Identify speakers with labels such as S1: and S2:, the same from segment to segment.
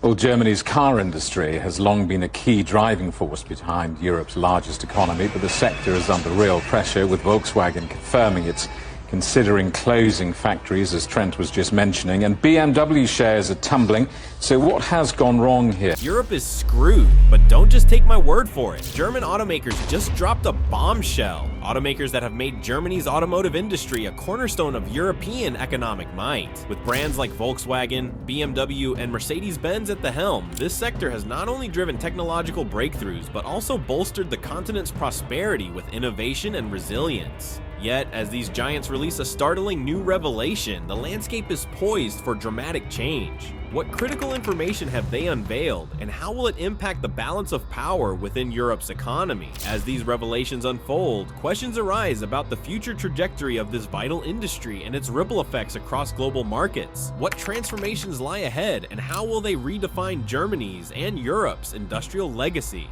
S1: Well, Germany's car industry has long been a key driving force behind Europe's largest economy, but the sector is under real pressure, with Volkswagen confirming it's considering closing factories, as Trent was just mentioning, and BMW shares are tumbling. So what has gone wrong here?
S2: Europe is screwed, but don't just take my word for it. German automakers just dropped a bombshell. Automakers that have made Germany's automotive industry a cornerstone of European economic might. With brands like Volkswagen, BMW, and Mercedes-Benz at the helm, this sector has not only driven technological breakthroughs, but also bolstered the continent's prosperity with innovation and resilience. Yet, as these giants release a startling new revelation, the landscape is poised for dramatic change. What critical information have they unveiled, and how will it impact the balance of power within Europe's economy? As these revelations unfold, questions arise about the future trajectory of this vital industry and its ripple effects across global markets. What transformations lie ahead, and how will they redefine Germany's and Europe's industrial legacy?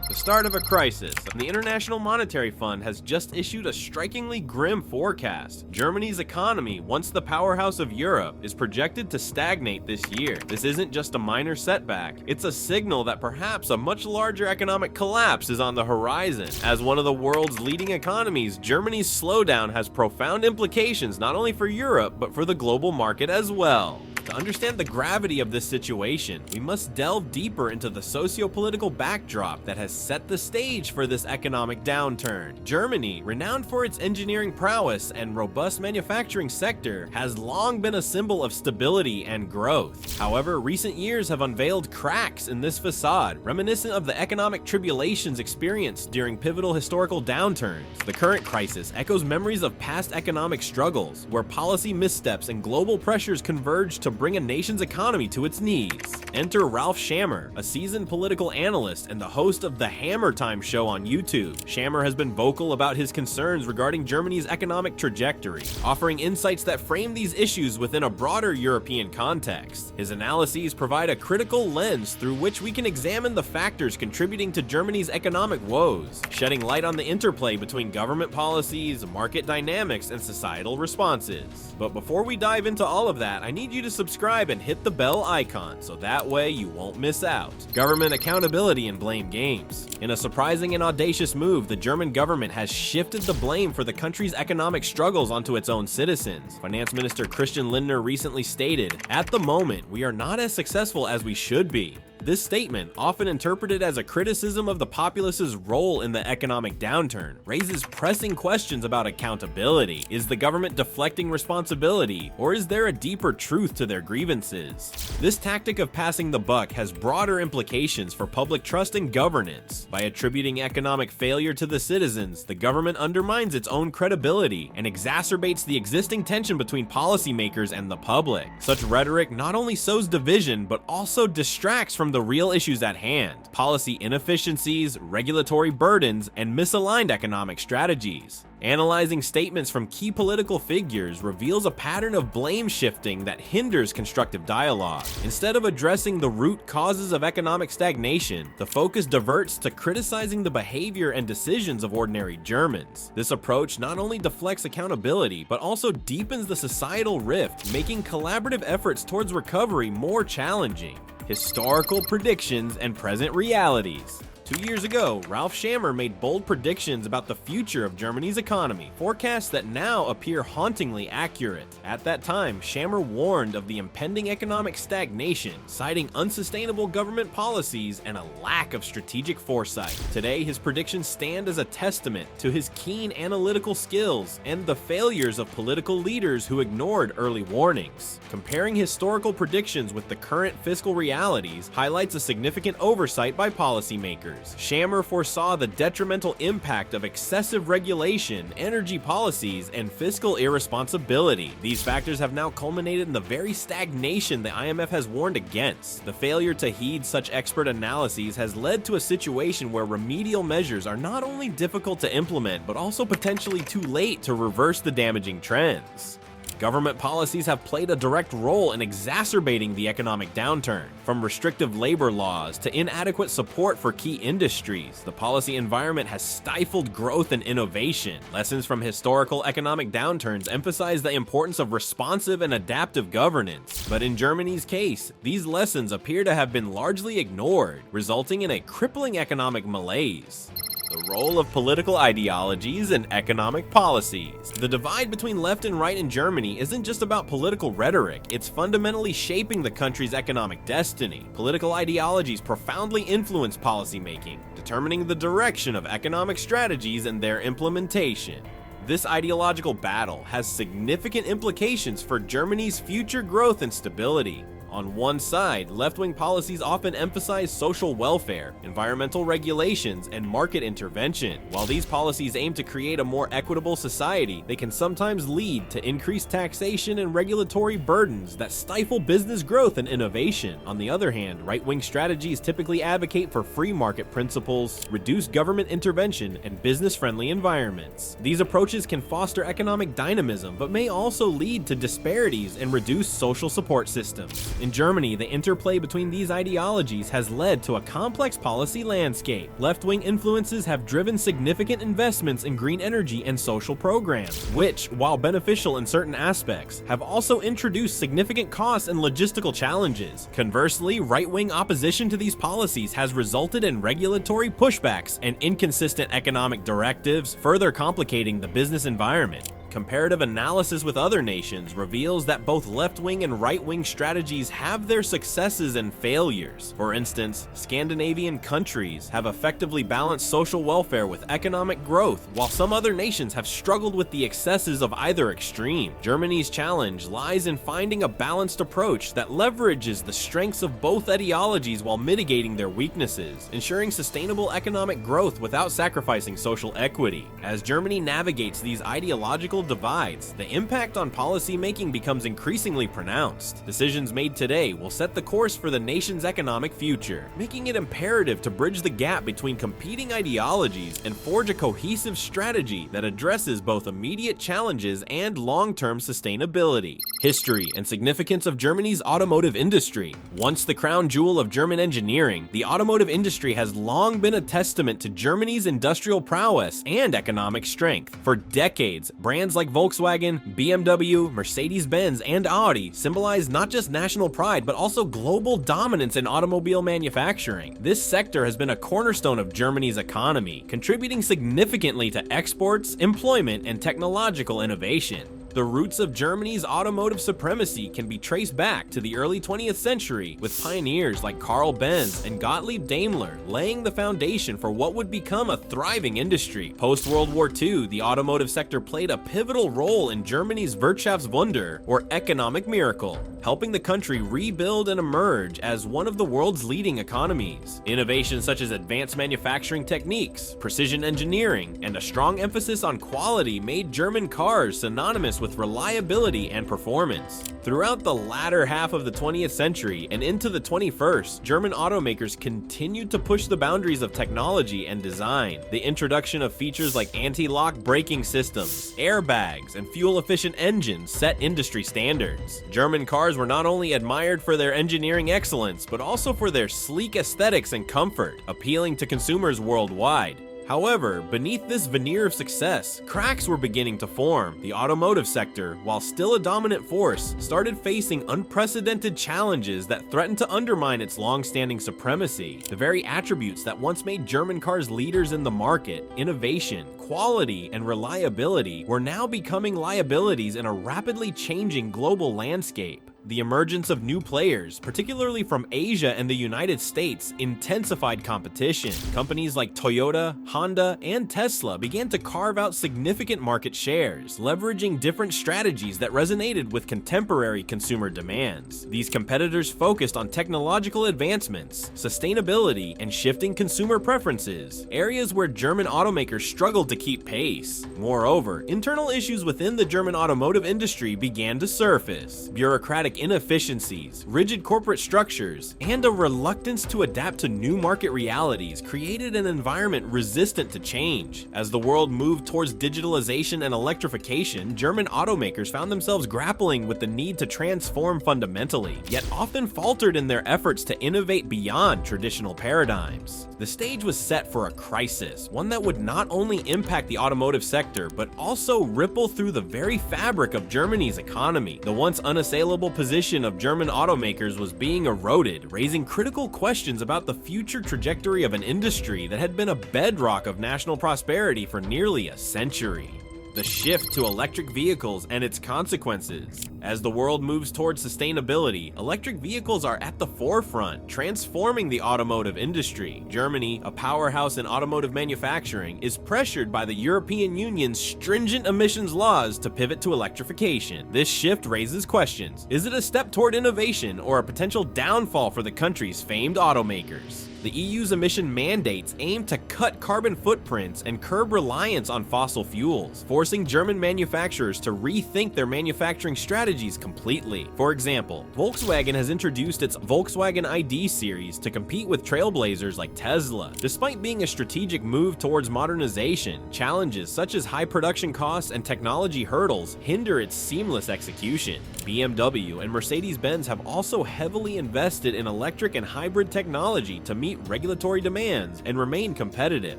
S2: The start of a crisis, and the International Monetary Fund has just issued a strikingly grim forecast. Germany's economy, once the powerhouse of Europe, is projected to stagnate this year. This isn't just a minor setback, it's a signal that perhaps a much larger economic collapse is on the horizon. As one of the world's leading economies, Germany's slowdown has profound implications not only for Europe, but for the global market as well. To understand the gravity of this situation, we must delve deeper into the socio-political backdrop that has set the stage for this economic downturn. Germany, renowned for its engineering prowess and robust manufacturing sector, has long been a symbol of stability and growth. However, recent years have unveiled cracks in this facade, reminiscent of the economic tribulations experienced during pivotal historical downturns. The current crisis echoes memories of past economic struggles, where policy missteps and global pressures converge to bring a nation's economy to its knees. Enter Ralph Schammer, a seasoned political analyst and the host of the Hammer Time show on YouTube. Schammer has been vocal about his concerns regarding Germany's economic trajectory, offering insights that frame these issues within a broader European context. His analyses provide a critical lens through which we can examine the factors contributing to Germany's economic woes, shedding light on the interplay between government policies, market dynamics, and societal responses. But before we dive into all of that, I need you to subscribe and hit the bell icon so that way you won't miss out. Government accountability and blame games. In a surprising and audacious move, the German government has shifted the blame for the country's economic struggles onto its own citizens. Finance Minister Christian Lindner recently stated, "At the moment, we are not as successful as we should be." This statement, often interpreted as a criticism of the populace's role in the economic downturn, raises pressing questions about accountability. Is the government deflecting responsibility, or is there a deeper truth to their grievances? This tactic of passing the buck has broader implications for public trust and governance. By attributing economic failure to the citizens, the government undermines its own credibility and exacerbates the existing tension between policymakers and the public. Such rhetoric not only sows division, but also distracts from the real issues at hand: policy inefficiencies, regulatory burdens, and misaligned economic strategies. Analyzing statements from key political figures reveals a pattern of blame shifting that hinders constructive dialogue. Instead of addressing the root causes of economic stagnation, the focus diverts to criticizing the behavior and decisions of ordinary Germans. This approach not only deflects accountability, but also deepens the societal rift, making collaborative efforts towards recovery more challenging. Historical predictions and present realities. 2 years ago, Ralph Schammer made bold predictions about the future of Germany's economy, forecasts that now appear hauntingly accurate. At that time, Schammer warned of the impending economic stagnation, citing unsustainable government policies and a lack of strategic foresight. Today, his predictions stand as a testament to his keen analytical skills and the failures of political leaders who ignored early warnings. Comparing historical predictions with the current fiscal realities highlights a significant oversight by policymakers. Schammer foresaw the detrimental impact of excessive regulation, energy policies, and fiscal irresponsibility. These factors have now culminated in the very stagnation the IMF has warned against. The failure to heed such expert analyses has led to a situation where remedial measures are not only difficult to implement, but also potentially too late to reverse the damaging trends. Government policies have played a direct role in exacerbating the economic downturn. From restrictive labor laws to inadequate support for key industries, the policy environment has stifled growth and innovation. Lessons from historical economic downturns emphasize the importance of responsive and adaptive governance. But in Germany's case, these lessons appear to have been largely ignored, resulting in a crippling economic malaise. The role of political ideologies and economic policies. The divide between left and right in Germany isn't just about political rhetoric, it's fundamentally shaping the country's economic destiny. Political ideologies profoundly influence policymaking, determining the direction of economic strategies and their implementation. This ideological battle has significant implications for Germany's future growth and stability. On one side, left-wing policies often emphasize social welfare, environmental regulations, and market intervention. While these policies aim to create a more equitable society, they can sometimes lead to increased taxation and regulatory burdens that stifle business growth and innovation. On the other hand, right-wing strategies typically advocate for free market principles, reduced government intervention, and business-friendly environments. These approaches can foster economic dynamism, but may also lead to disparities and reduced social support systems. In Germany, the interplay between these ideologies has led to a complex policy landscape. Left-wing influences have driven significant investments in green energy and social programs, which, while beneficial in certain aspects, have also introduced significant costs and logistical challenges. Conversely, right-wing opposition to these policies has resulted in regulatory pushbacks and inconsistent economic directives, further complicating the business environment. Comparative analysis with other nations reveals that both left-wing and right-wing strategies have their successes and failures. For instance, Scandinavian countries have effectively balanced social welfare with economic growth, while some other nations have struggled with the excesses of either extreme. Germany's challenge lies in finding a balanced approach that leverages the strengths of both ideologies while mitigating their weaknesses, ensuring sustainable economic growth without sacrificing social equity. As Germany navigates these ideological divides, the impact on policy making becomes increasingly pronounced. Decisions made today will set the course for the nation's economic future, making it imperative to bridge the gap between competing ideologies and forge a cohesive strategy that addresses both immediate challenges and long-term sustainability. History and significance of Germany's automotive industry. Once the crown jewel of German engineering, the automotive industry has long been a testament to Germany's industrial prowess and economic strength. For decades, brands like Volkswagen, BMW, Mercedes-Benz, and Audi symbolize not just national pride but also global dominance in automobile manufacturing. This sector has been a cornerstone of Germany's economy, contributing significantly to exports, employment, and technological innovation. The roots of Germany's automotive supremacy can be traced back to the early 20th century, with pioneers like Karl Benz and Gottlieb Daimler laying the foundation for what would become a thriving industry. Post-World War II, the automotive sector played a pivotal role in Germany's Wirtschaftswunder, or economic miracle, helping the country rebuild and emerge as one of the world's leading economies. Innovations such as advanced manufacturing techniques, precision engineering, and a strong emphasis on quality made German cars synonymous with reliability and performance. Throughout the latter half of the 20th century and into the 21st, German automakers continued to push the boundaries of technology and design. The introduction of features like anti-lock braking systems, airbags, and fuel-efficient engines set industry standards. German cars were not only admired for their engineering excellence, but also for their sleek aesthetics and comfort, appealing to consumers worldwide. However, beneath this veneer of success, cracks were beginning to form. The automotive sector, while still a dominant force, started facing unprecedented challenges that threatened to undermine its long-standing supremacy. The very attributes that once made German cars leaders in the market, innovation, quality, and reliability, were now becoming liabilities in a rapidly changing global landscape. The emergence of new players, particularly from Asia and the United States, intensified competition. Companies like Toyota, Honda, and Tesla began to carve out significant market shares, leveraging different strategies that resonated with contemporary consumer demands. These competitors focused on technological advancements, sustainability, and shifting consumer preferences, areas where German automakers struggled to keep pace. Moreover, internal issues within the German automotive industry began to surface. Bureaucratic economic inefficiencies, rigid corporate structures, and a reluctance to adapt to new market realities created an environment resistant to change. As the world moved towards digitalization and electrification, German automakers found themselves grappling with the need to transform fundamentally, yet often faltered in their efforts to innovate beyond traditional paradigms. The stage was set for a crisis, one that would not only impact the automotive sector, but also ripple through the very fabric of Germany's economy. The once unassailable position of German automakers was being eroded, raising critical questions about the future trajectory of an industry that had been a bedrock of national prosperity for nearly a century. The shift to electric vehicles and its consequences. As the world moves towards sustainability, electric vehicles are at the forefront, transforming the automotive industry. Germany, a powerhouse in automotive manufacturing, is pressured by the European Union's stringent emissions laws to pivot to electrification. This shift raises questions. Is it a step toward innovation or a potential downfall for the country's famed automakers? The EU's emission mandates aim to cut carbon footprints and curb reliance on fossil fuels, forcing German manufacturers to rethink their manufacturing strategies completely. For example, Volkswagen has introduced its Volkswagen ID series to compete with trailblazers like Tesla. Despite being a strategic move towards modernization, challenges such as high production costs and technology hurdles hinder its seamless execution. BMW and Mercedes-Benz have also heavily invested in electric and hybrid technology to meet regulatory demands and remain competitive.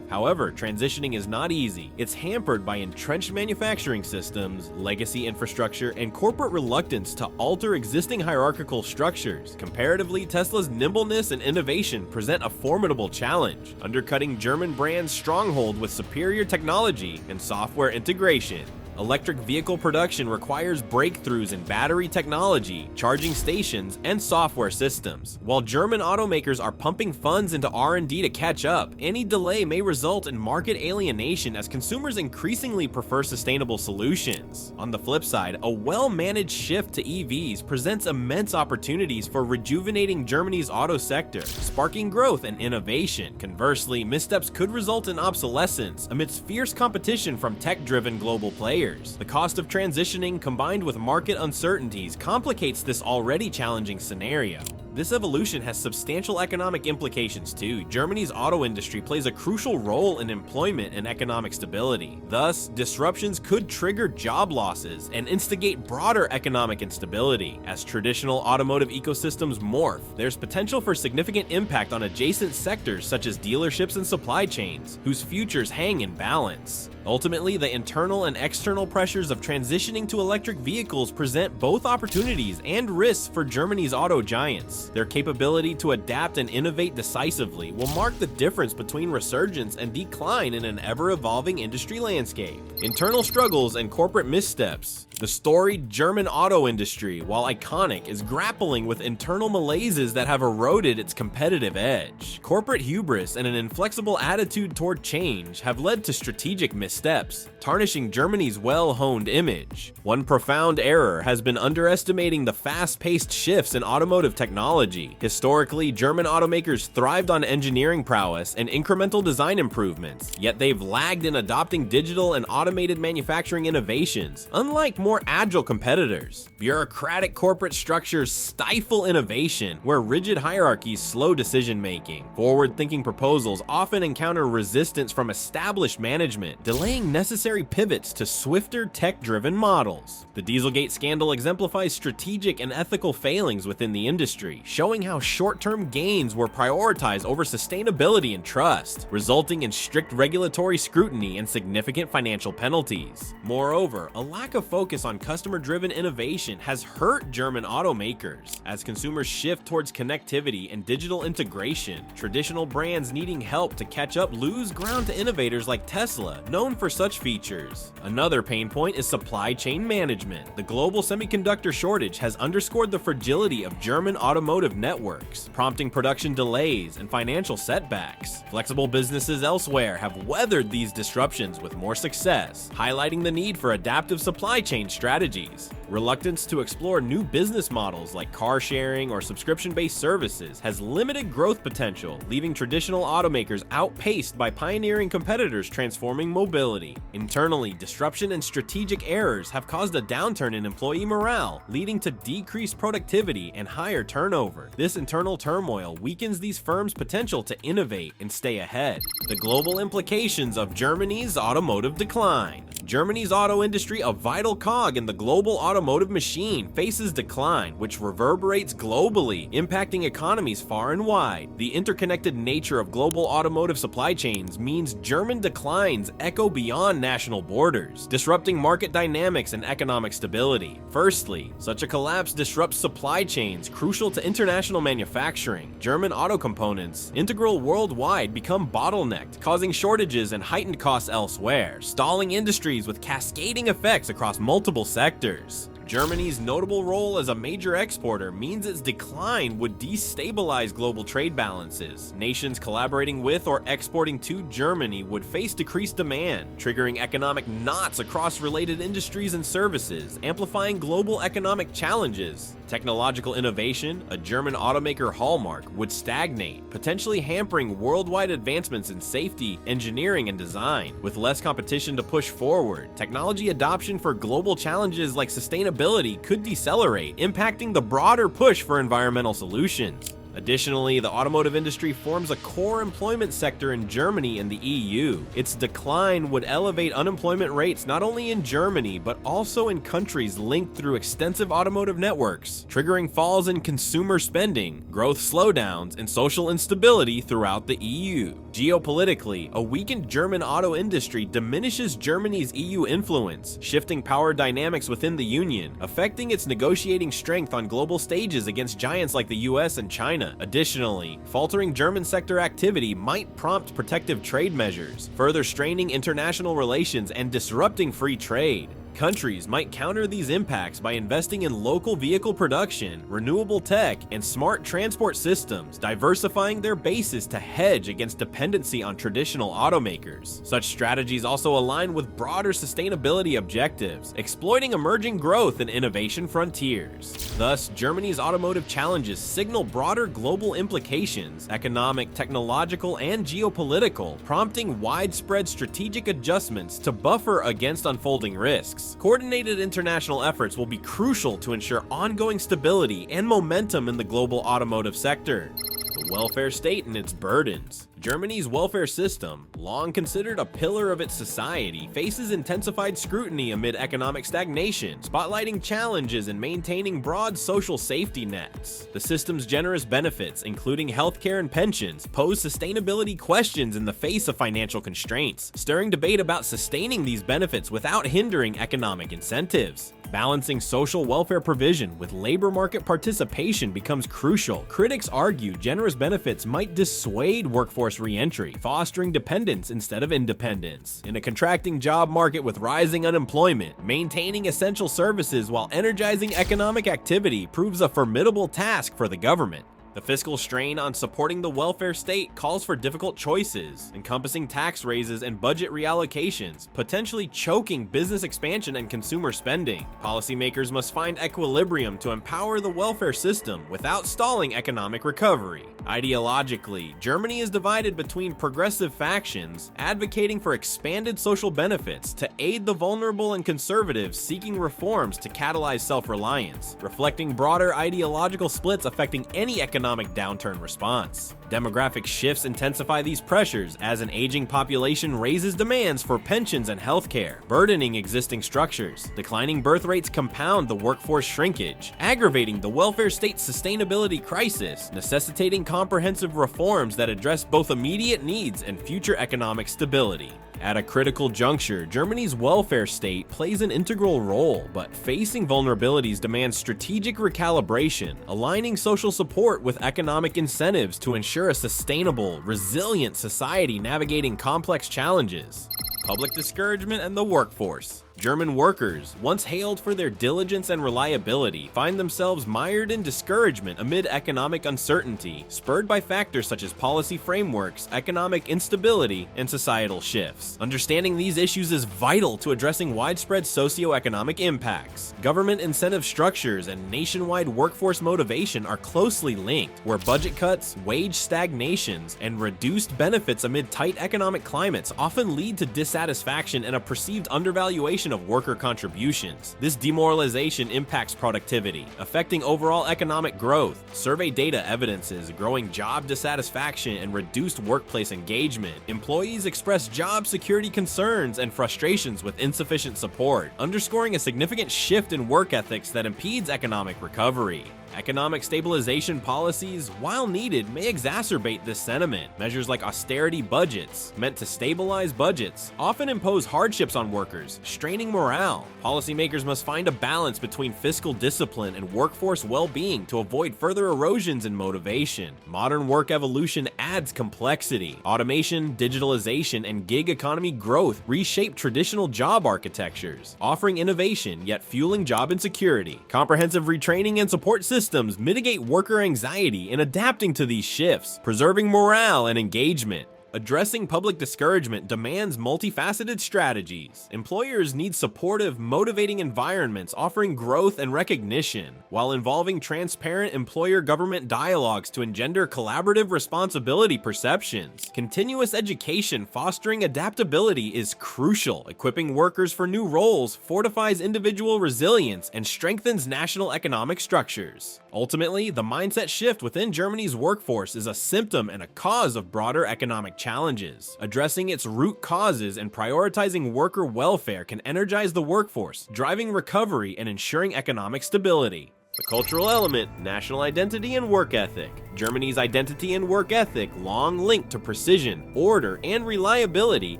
S2: However, transitioning is not easy. It's hampered by entrenched manufacturing systems, legacy infrastructure, and corporate reluctance to alter existing hierarchical structures. Comparatively, Tesla's nimbleness and innovation present a formidable challenge, undercutting German brands' stronghold with superior technology and software integration. Electric vehicle production requires breakthroughs in battery technology, charging stations, and software systems. While German automakers are pumping funds into R&D to catch up, any delay may result in market alienation as consumers increasingly prefer sustainable solutions. On the flip side, a well-managed shift to EVs presents immense opportunities for rejuvenating Germany's auto sector, sparking growth and innovation. Conversely, missteps could result in obsolescence amidst fierce competition from tech-driven global players. The cost of transitioning combined with market uncertainties complicates this already challenging scenario. This evolution has substantial economic implications too. Germany's auto industry plays a crucial role in employment and economic stability. Thus, disruptions could trigger job losses and instigate broader economic instability. As traditional automotive ecosystems morph, there's potential for significant impact on adjacent sectors such as dealerships and supply chains, whose futures hang in balance. Ultimately, the internal and external pressures of transitioning to electric vehicles present both opportunities and risks for Germany's auto giants. Their capability to adapt and innovate decisively will mark the difference between resurgence and decline in an ever-evolving industry landscape. Internal struggles and corporate missteps. The storied German auto industry, while iconic, is grappling with internal malaises that have eroded its competitive edge. Corporate hubris and an inflexible attitude toward change have led to strategic missteps, tarnishing Germany's well-honed image. One profound error has been underestimating the fast-paced shifts in automotive technology. Historically, German automakers thrived on engineering prowess and incremental design improvements, yet they've lagged in adopting digital and automated manufacturing innovations, unlike more agile competitors. Bureaucratic corporate structures stifle innovation, where rigid hierarchies slow decision-making. Forward-thinking proposals often encounter resistance from established management, delaying necessary pivots to swifter tech-driven models. The Dieselgate scandal exemplifies strategic and ethical failings within the industry, showing how short-term gains were prioritized over sustainability and trust, resulting in strict regulatory scrutiny and significant financial penalties. Moreover, a lack of focus on customer-driven innovation has hurt German automakers. As consumers shift towards connectivity and digital integration, traditional brands needing help to catch up lose ground to innovators like Tesla, known for such features. Another pain point is supply chain management. The global semiconductor shortage has underscored the fragility of German automotive networks, prompting production delays and financial setbacks. Flexible businesses elsewhere have weathered these disruptions with more success, highlighting the need for adaptive supply chain chain strategies. Reluctance to explore new business models like car sharing or subscription-based services has limited growth potential, leaving traditional automakers outpaced by pioneering competitors transforming mobility. Internally, disruption and strategic errors have caused a downturn in employee morale, leading to decreased productivity and higher turnover. This internal turmoil weakens these firms' potential to innovate and stay ahead. The global implications of Germany's automotive decline. Germany's auto industry, a vital cog in the global automotive machine, faces decline, which reverberates globally, impacting economies far and wide. The interconnected nature of global automotive supply chains means German declines echo beyond national borders, disrupting market dynamics and economic stability. Firstly, such a collapse disrupts supply chains crucial to international manufacturing. German auto components, integral worldwide, become bottlenecked, causing shortages and heightened costs elsewhere, stalling industries with cascading effects across multiple sectors. Germany's notable role as a major exporter means its decline would destabilize global trade balances. Nations collaborating with or exporting to Germany would face decreased demand, triggering economic knots across related industries and services, amplifying global economic challenges. Technological innovation, a German automaker hallmark, would stagnate, potentially hampering worldwide advancements in safety, engineering, and design. With less competition to push forward, technology adoption for global challenges like sustainability could decelerate, impacting the broader push for environmental solutions. Additionally, the automotive industry forms a core employment sector in Germany and the EU. Its decline would elevate unemployment rates not only in Germany, but also in countries linked through extensive automotive networks, triggering falls in consumer spending, growth slowdowns, and social instability throughout the EU. Geopolitically, a weakened German auto industry diminishes Germany's EU influence, shifting power dynamics within the Union, affecting its negotiating strength on global stages against giants like the US and China. Additionally, faltering German sector activity might prompt protective trade measures, further straining international relations and disrupting free trade. Countries might counter these impacts by investing in local vehicle production, renewable tech, and smart transport systems, diversifying their bases to hedge against dependency on traditional automakers. Such strategies also align with broader sustainability objectives, exploiting emerging growth and innovation frontiers. Thus, Germany's automotive challenges signal broader global implications, economic, technological, and geopolitical, prompting widespread strategic adjustments to buffer against unfolding risks. Coordinated international efforts will be crucial to ensure ongoing stability and momentum in the global automotive sector. The welfare state and its burdens. Germany's welfare system, long considered a pillar of its society, faces intensified scrutiny amid economic stagnation, spotlighting challenges in maintaining broad social safety nets. The system's generous benefits, including healthcare and pensions, pose sustainability questions in the face of financial constraints, stirring debate about sustaining these benefits without hindering economic incentives. Balancing social welfare provision with labor market participation becomes crucial. Critics argue generous benefits might dissuade workforce re-entry, fostering dependence instead of independence. In a contracting job market with rising unemployment, maintaining essential services while energizing economic activity proves a formidable task for the government. The fiscal strain on supporting the welfare state calls for difficult choices, encompassing tax raises and budget reallocations, potentially choking business expansion and consumer spending. Policymakers must find equilibrium to empower the welfare system without stalling economic recovery. Ideologically, Germany is divided between progressive factions advocating for expanded social benefits to aid the vulnerable and conservatives seeking reforms to catalyze self-reliance, reflecting broader ideological splits affecting any economic downturn response. Demographic shifts intensify these pressures as an aging population raises demands for pensions and healthcare, burdening existing structures. Declining birth rates compound the workforce shrinkage, aggravating the welfare state's sustainability crisis, necessitating comprehensive reforms that address both immediate needs and future economic stability. At a critical juncture, Germany's welfare state plays an integral role, but facing vulnerabilities demands strategic recalibration, aligning social support with economic incentives to ensure a sustainable, resilient society navigating complex challenges. Public discouragement and the workforce. German workers, once hailed for their diligence and reliability, find themselves mired in discouragement amid economic uncertainty, spurred by factors such as policy frameworks, economic instability, and societal shifts. Understanding these issues is vital to addressing widespread socioeconomic impacts. Government incentive structures and nationwide workforce motivation are closely linked, where budget cuts, wage stagnations, and reduced benefits amid tight economic climates often lead to dissatisfaction and a perceived undervaluation of worker contributions. This demoralization impacts productivity, affecting overall economic growth. Survey data evidences growing job dissatisfaction and reduced workplace engagement. Employees express job security concerns and frustrations with insufficient support, underscoring a significant shift in work ethics that impedes economic recovery. Economic stabilization policies, while needed, may exacerbate this sentiment. Measures like austerity budgets, meant to stabilize budgets, often impose hardships on workers, straining morale. Policymakers must find a balance between fiscal discipline and workforce well-being to avoid further erosions in motivation. Modern work evolution adds complexity. Automation, digitalization, and gig economy growth reshape traditional job architectures, offering innovation yet fueling job insecurity. Comprehensive retraining and support systems mitigate worker anxiety in adapting to these shifts, preserving morale and engagement. Addressing public discouragement demands multifaceted strategies. Employers need supportive, motivating environments offering growth and recognition, while involving transparent employer-government dialogues to engender collaborative responsibility perceptions. Continuous education fostering adaptability is crucial. Equipping workers for new roles fortifies individual resilience and strengthens national economic structures. Ultimately, the mindset shift within Germany's workforce is a symptom and a cause of broader economic challenges. Addressing its root causes and prioritizing worker welfare can energize the workforce, driving recovery and ensuring economic stability. The cultural element, national identity and work ethic. Germany's identity and work ethic, long linked to precision, order, and reliability,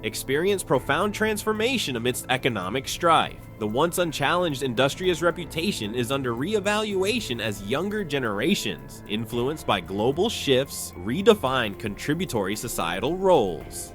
S2: experience profound transformation amidst economic strife. The once unchallenged industrious reputation is under re-evaluation as younger generations, influenced by global shifts, redefine contributory societal roles.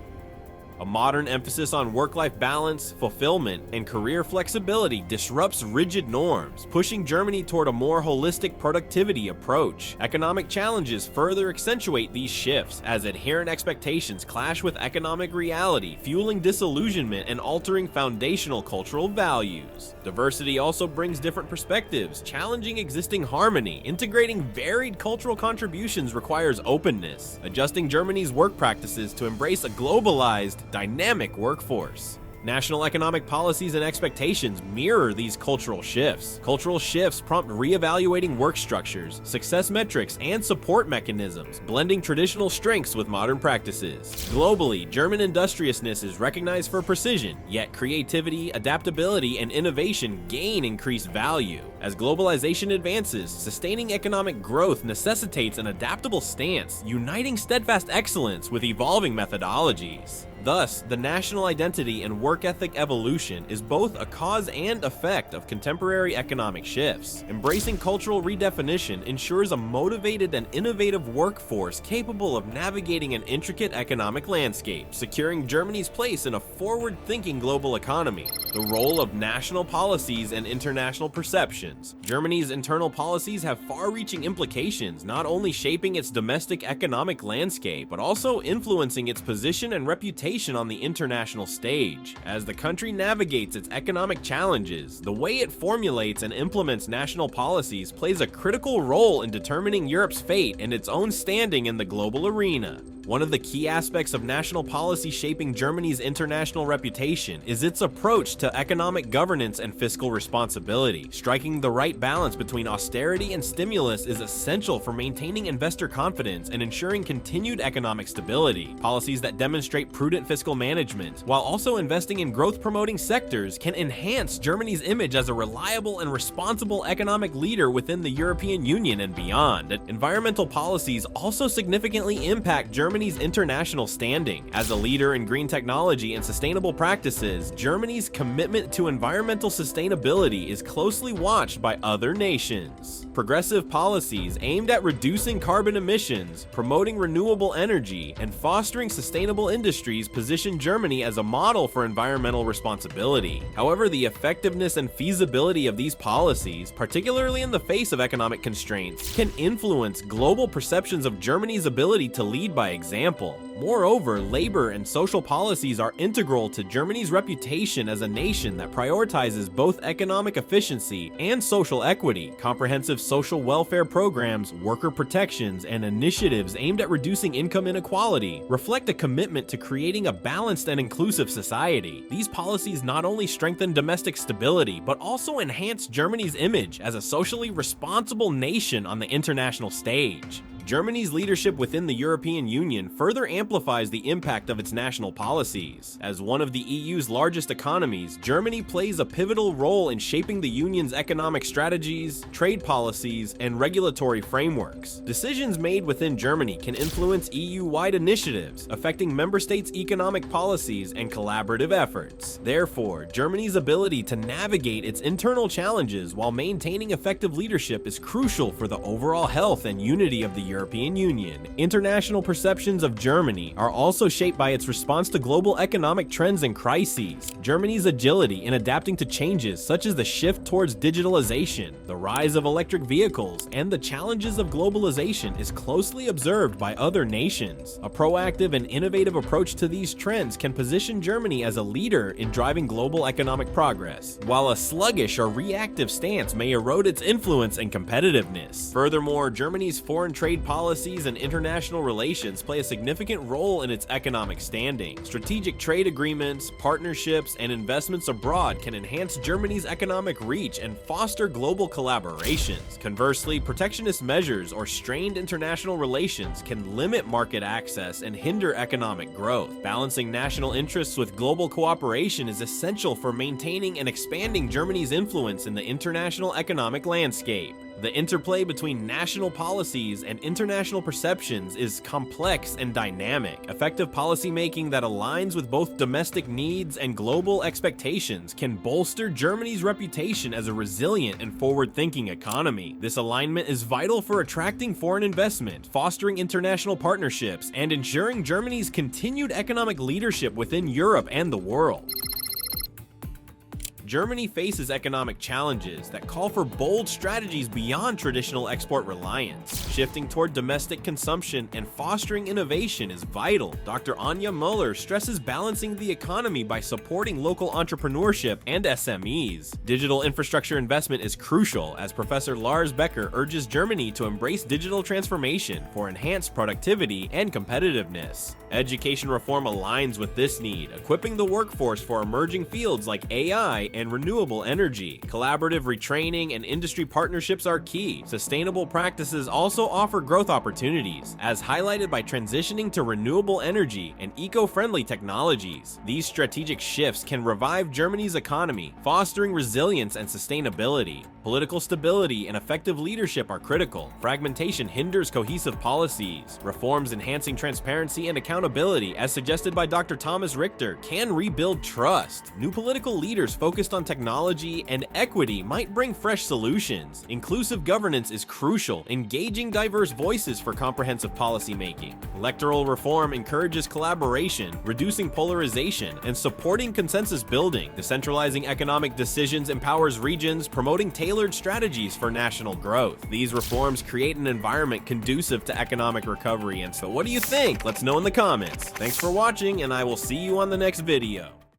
S2: A modern emphasis on work-life balance, fulfillment, and career flexibility disrupts rigid norms, pushing Germany toward a more holistic productivity approach. Economic challenges further accentuate these shifts as adherent expectations clash with economic reality, fueling disillusionment and altering foundational cultural values. Diversity also brings different perspectives, challenging existing harmony. Integrating varied cultural contributions requires openness, adjusting Germany's work practices to embrace a globalized, dynamic workforce. National economic policies and expectations mirror these cultural shifts. Cultural shifts prompt re-evaluating work structures, success metrics, and support mechanisms, blending traditional strengths with modern practices. Globally, German industriousness is recognized for precision, yet creativity, adaptability, and innovation gain increased value. As globalization advances, sustaining economic growth necessitates an adaptable stance, uniting steadfast excellence with evolving methodologies. Thus, the national identity and work ethic evolution is both a cause and effect of contemporary economic shifts. Embracing cultural redefinition ensures a motivated and innovative workforce capable of navigating an intricate economic landscape, securing Germany's place in a forward-thinking global economy. The role of national policies and international perceptions. Germany's internal policies have far-reaching implications, not only shaping its domestic economic landscape, but also influencing its position and reputation on the international stage. As the country navigates its economic challenges, the way it formulates and implements national policies plays a critical role in determining Europe's fate and its own standing in the global arena. One of the key aspects of national policy shaping Germany's international reputation is its approach to economic governance and fiscal responsibility. Striking the right balance between austerity and stimulus is essential for maintaining investor confidence and ensuring continued economic stability. Policies that demonstrate prudent fiscal management, while also investing in growth-promoting sectors, can enhance Germany's image as a reliable and responsible economic leader within the European Union and beyond. Environmental policies also significantly impact Germany's Germany's international standing. As a leader in green technology and sustainable practices, Germany's commitment to environmental sustainability is closely watched by other nations. Progressive policies aimed at reducing carbon emissions, promoting renewable energy, and fostering sustainable industries position Germany as a model for environmental responsibility. However, the effectiveness and feasibility of these policies, particularly in the face of economic constraints, can influence global perceptions of Germany's ability to lead by example. Moreover, labor and social policies are integral to Germany's reputation as a nation that prioritizes both economic efficiency and social equity. Comprehensive social welfare programs, worker protections, and initiatives aimed at reducing income inequality reflect a commitment to creating a balanced and inclusive society. These policies not only strengthen domestic stability, but also enhance Germany's image as a socially responsible nation on the international stage. Germany's leadership within the European Union further amplifies the impact of its national policies. As one of the EU's largest economies, Germany plays a pivotal role in shaping the Union's economic strategies, trade policies, and regulatory frameworks. Decisions made within Germany can influence EU-wide initiatives, affecting member states' economic policies and collaborative efforts. Therefore, Germany's ability to navigate its internal challenges while maintaining effective leadership is crucial for the overall health and unity of the European Union. International perceptions of Germany are also shaped by its response to global economic trends and crises. Germany's agility in adapting to changes such as the shift towards digitalization, the rise of electric vehicles, and the challenges of globalization is closely observed by other nations. A proactive and innovative approach to these trends can position Germany as a leader in driving global economic progress, while a sluggish or reactive stance may erode its influence and competitiveness. Furthermore, Germany's foreign trade policies and international relations play a significant role in its economic standing. Strategic trade agreements, partnerships, and investments abroad can enhance Germany's economic reach and foster global collaborations. Conversely, protectionist measures or strained international relations can limit market access and hinder economic growth. Balancing national interests with global cooperation is essential for maintaining and expanding Germany's influence in the international economic landscape. The interplay between national policies and international perceptions is complex and dynamic. Effective policymaking that aligns with both domestic needs and global expectations can bolster Germany's reputation as a resilient and forward-thinking economy. This alignment is vital for attracting foreign investment, fostering international partnerships, and ensuring Germany's continued economic leadership within Europe and the world. Germany faces economic challenges that call for bold strategies beyond traditional export reliance. Shifting toward domestic consumption and fostering innovation is vital. Dr. Anja Muller stresses balancing the economy by supporting local entrepreneurship and SMEs. Digital infrastructure investment is crucial, as Professor Lars Becker urges Germany to embrace digital transformation for enhanced productivity and competitiveness. Education reform aligns with this need, equipping the workforce for emerging fields like AI and renewable energy. Collaborative retraining and industry partnerships are key. Sustainable practices also offer growth opportunities, as highlighted by transitioning to renewable energy and eco-friendly technologies. These strategic shifts can revive Germany's economy, fostering resilience and sustainability. Political stability and effective leadership are critical. Fragmentation hinders cohesive policies. Reforms enhancing transparency and accountability, as suggested by Dr. Thomas Richter, can rebuild trust. New political leaders focused on technology and equity might bring fresh solutions. Inclusive governance is crucial, engaging diverse voices for comprehensive policymaking. Electoral reform encourages collaboration, reducing polarization, and supporting consensus building. Decentralizing economic decisions empowers regions, promoting tailored strategies for national growth. These reforms create an environment conducive to economic recovery. And so what do you think? Let's know in the comments. Thanks for watching, and I will see you on the next video.